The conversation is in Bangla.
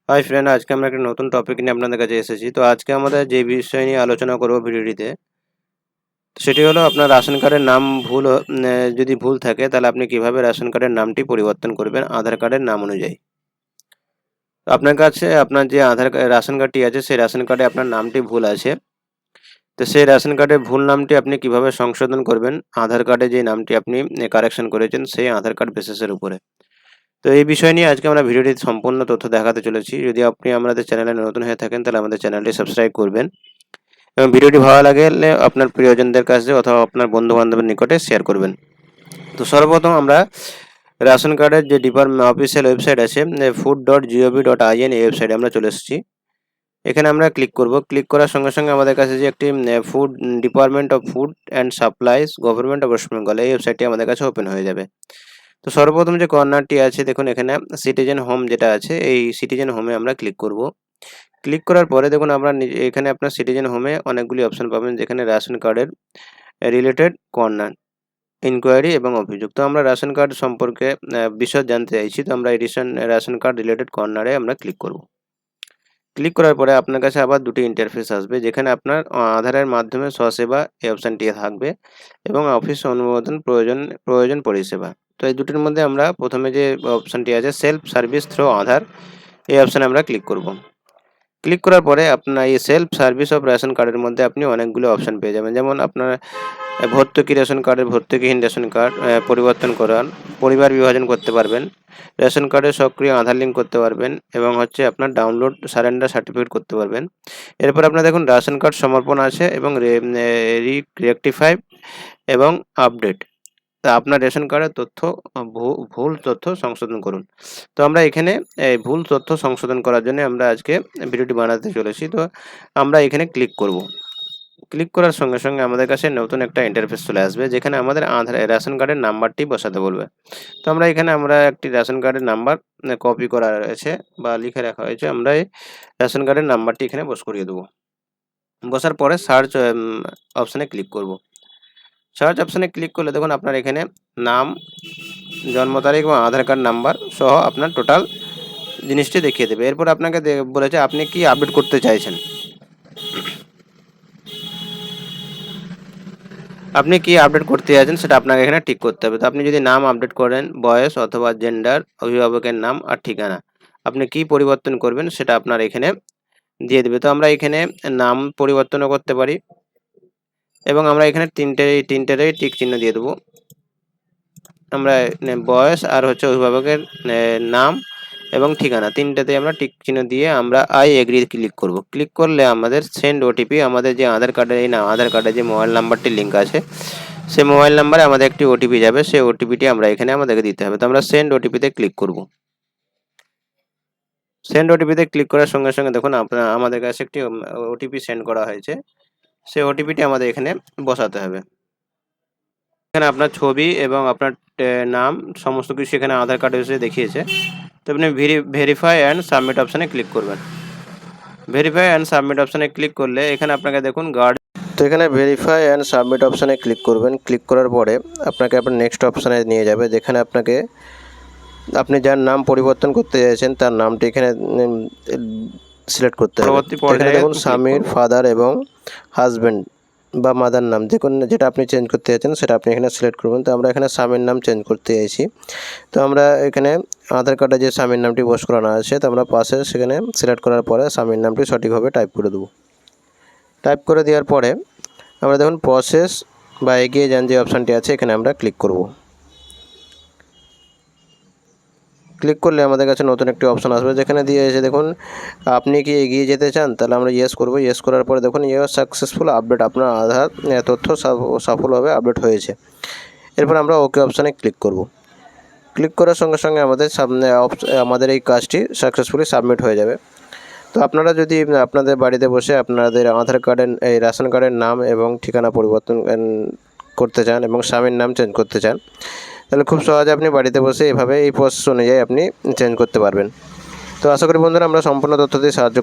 হাই ফ্রেন্ড, আজকে আমরা একটা নতুন টপিক নিয়ে আপনাদের কাছে এসেছি। তো আজকে আমরা যে বিষয় নিয়ে আলোচনা করব ভিডিওটিতে, সেটি হলো আপনার রেশন কার্ডের নাম যদি ভুল থাকে তাহলে আপনি কিভাবে রেশন কার্ডের নামটি পরিবর্তন করবেন আধার কার্ডের নাম অনুযায়ী। তো আপনার কাছে আপনার যে রেশন কার্ডটি আছে সেই রেশন কার্ডে আপনার নামটি ভুল আছে। তো সেই রেশন কার্ডের ভুল নামটি আপনি কিভাবে সংশোধন করবেন আধার কার্ডে যে নামটি আপনি কারেকশন করেছেন সেই আধার কার্ড বেসিসের উপরে। তো এই বিষয় নিয়ে আজকে আমরা ভিডিওটি সম্পূর্ণ তথ্য দেখাতে চলেছি। যদি আপনি আমাদের চ্যানেলে নতুন হয়ে থাকেন তাহলে আমাদের চ্যানেলটি সাবস্ক্রাইব করবেন এবং ভিডিওটি ভালো লাগলে আপনার প্রিয়জনদের কাছে অথবা আপনার বন্ধু-বান্ধবের নিকটে শেয়ার করবেন। তো সর্বপ্রথম আমরা রেশন কার্ডের যে অফিসিয়াল ওয়েবসাইট আছে food.gov.in এই ওয়েবসাইটে আমরা চলে এসেছি। এখানে আমরা ক্লিক করব। ক্লিক করার সঙ্গে সঙ্গে আমাদের কাছে যে একটি food department of food and supplies government of West Bengal এই ওয়েবসাইটটি আমাদের কাছে ওপেন হয়ে যাবে। তো সর্বপ্রথম যে কর্নারটি আছে দেখুন, এখানে সিটিজেন হোম যেটা আছে এই সিটিজেন হোমে আমরা ক্লিক করব। ক্লিক করার পরে দেখুন আমরা এখানে আপনার সিটিজেন হোমে অনেকগুলি অপশন পাবেন, যেখানে রেশন কার্ডের রিলেটেড কর্নার, ইনকোয়ারি এবং অভিযোগ। তো আমরা রেশন কার্ড সম্পর্কে বিশদ জানতে চাইছি, তো আমরা এই রেশন কার্ড রিলেটেড কর্নারে আমরা ক্লিক করব। ক্লিক করার পরে আপনার কাছে আবার দুটি ইন্টারফেস আসবে, যেখানে আপনার আধারের মাধ্যমে স্বসেবা এই অপশানটি থাকবে এবং অফিস অনুমোদন প্রয়োজন পরিষেবা। তো এই দুটির মধ্যে আমরা প্রথমে যে অপশানটি আছে সেলফ সার্ভিস থ্রু আধার এই অপশানে আমরা ক্লিক করব। ক্লিক করার পরে আপনার এই সেলফ সার্ভিস অফ রেশন কার্ডের মধ্যে আপনি অনেকগুলো অপশান পেয়ে যাবেন, যেমন আপনার ভর্তুকি রেশন কার্ডের ভর্তুকিহীন রেশন কার্ড পরিবর্তন করান, পরিবার বিভাজন করতে পারবেন, রেশন কার্ডে সক্রিয় আধার লিঙ্ক করতে পারবেন এবং হচ্ছে আপনার ডাউনলোড সারেন্ডার সার্টিফিকেট করতে পারবেন। এরপর আপনার দেখুন রেশন কার্ড সমর্পণ আছে এবং রেকটিফাই এবং আপডেট। তা আপনার রেশন কার্ডের তথ্য ভুল তথ্য সংশোধন করুন। তো আমরা এখানে এই ভুল তথ্য সংশোধন করার জন্য আমরা আজকে ভিডিওটি বানাতে চলেছি। তো আমরা এখানে ক্লিক করব। ক্লিক করার সঙ্গে সঙ্গে আমাদের কাছে নতুন একটা ইন্টারফেস চলে আসবে, যেখানে আমাদের রেশন কার্ডের নাম্বারটি বসাতে বলবে। তো আমরা একটি রেশন কার্ডের নাম্বার কপি করা রয়েছে বা লিখে রাখা হয়েছে, আমরা এই রেশন কার্ডের নাম্বারটি এখানে করিয়ে দেবো। বসার পরে সার্চ অপশানে ক্লিক করব। সার্চ অপশানে ক্লিক করলে দেখুন আপনার এখানে নাম, জন্ম তারিখ এবং আধার কার্ড নাম্বার সহ আপনার টোটাল জিনিসটি দেখিয়ে দেবে। এরপর আপনাকে বলেছে আপনি কি আপডেট করতে চাইছেন, আপনি কি আপডেট করতে চাইছেন সেটা আপনাকে এখানে টিক করতে হবে। তো আপনি যদি নাম আপডেট করেন, বয়স অথবা জেন্ডার, অভিভাবকের নাম আর ঠিকানা, আপনি কি পরিবর্তন করবেন সেটা আপনার এখানে দিয়ে দেবে। তো আমরা এখানে নাম পরিবর্তনও করতে পারি এবং আমরা এখানে তিনটেরই টিক চিহ্ন দিয়ে দেবো। আমরা বয়স আর হচ্ছে অভিভাবকের নাম এবং ঠিকানা তিনটাতে আমরা টিক চিহ্ন দিয়ে আমরা আই এগ্রি ক্লিক করব। ক্লিক করলে আমাদের সেন্ড ওটিপি, আমাদের যে আধার কার্ডের যে মোবাইল নাম্বারটি লিঙ্ক আছে সেই মোবাইল নাম্বারে আমাদের একটি ওটিপি যাবে, সেই ওটিপিটি আমরা এখানে আমাদেরকে দিতে হবে। তো আমরা সেন্ড ওটিপিতে ক্লিক করব। সেন্ড ওটিপিতে ক্লিক করার সঙ্গে সঙ্গে দেখুন আমাদের কাছে একটি ওটিপি সেন্ড করা হয়েছে, সেই ওটিপিটি আমাদের এখানে বসাতে হবে। এখানে আপনার ছবি এবং আপনার নাম সমস্ত কিছু এখানে আধার কার্ডে এসে দেখিয়েছে। তো আপনি ভেরিফাই অ্যান্ড সাবমিট অপশানে ক্লিক করবেন। ভেরিফাই অ্যান্ড সাবমিট অপশানে ক্লিক করলে এখানে আপনাকে দেখুন তো এখানে ভেরিফাই অ্যান্ড সাবমিট অপশানে ক্লিক করবেন। ক্লিক করার পরে আপনাকে আপনার নেক্সট অপশানে নিয়ে যাবে, যেখানে আপনি যার নাম পরিবর্তন করতে চাইছেন তার নামটি এখানে সিলেক্ট করতে হবে। এখানে দেখুন স্বামীর, ফাদার এবং হাজব্যান্ড বা মাদার নাম যেটা আপনি চেঞ্জ করতে চাইছেন সেটা আপনি এখানে সিলেক্ট করবেন। তো আমরা এখানে স্বামীর নাম চেঞ্জ করতে চাইছি। তো আমরা এখানে আধার কার্ডে যে স্বামীর নামটি বস করানো আছে, তো আমরা পাশে সেখানে সিলেক্ট করার পরে স্বামীর নামটি সঠিকভাবে টাইপ করে দেবো। টাইপ করে দেওয়ার পরে আমরা দেখুন প্রসেস বা এগিয়ে যান যে অপশানটি আছে এখানে আমরা ক্লিক করব। ক্লিক করলে আমাদের কাছে নতুন একটি অপশান আসবে, যেখানে দিয়ে এসে দেখুন আপনি কি এগিয়ে যেতে চান, তাহলে আমরা ইয়েস করব। ইয়েস করার পরে দেখুন সাকসেসফুল আপডেট, আপনার আধার তথ্য সফলভাবে আপডেট হয়েছে। এরপর আমরা ওকে অপশানে ক্লিক করব। ক্লিক করার সঙ্গে সঙ্গে আমাদের সামনে আমাদের এই কাজটি সাকসেসফুলি সাবমিট হয়ে যাবে। তো আপনারা যদি আপনাদের বাড়িতে বসে আপনাদের আধার কার্ডের এই রেশন কার্ডের নাম এবং ঠিকানা পরিবর্তন করতে চান এবং স্বামীর নাম চেঞ্জ করতে চান, তাহলে খুব সহজে আপনি বাড়িতে বসে এভাবে এই প্রসেস অনুযায়ী আপনি চেঞ্জ করতে পারবেন। তো আশা করি বন্ধুরা আমরা সম্পূর্ণ তথ্য দিয়ে সাহায্য